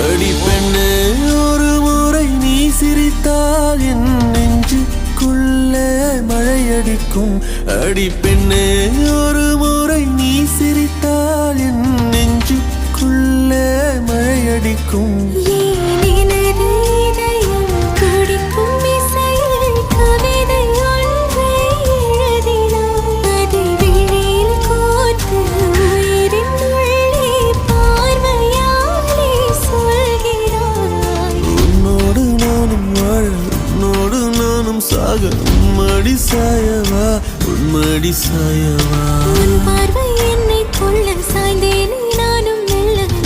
அடி பெண்ணே ஒரு முறை நீ சிரித்தால் என் நெஞ்சுக்குள்ளே மழையடிக்கும். அடி பெண்ணே ஒரு முறை நீ சிரித்தால் என் நெஞ்சுக்குள்ளே மழையடிக்கும். சாக உம்மடி சாயவா, உம்மடி சாயவா.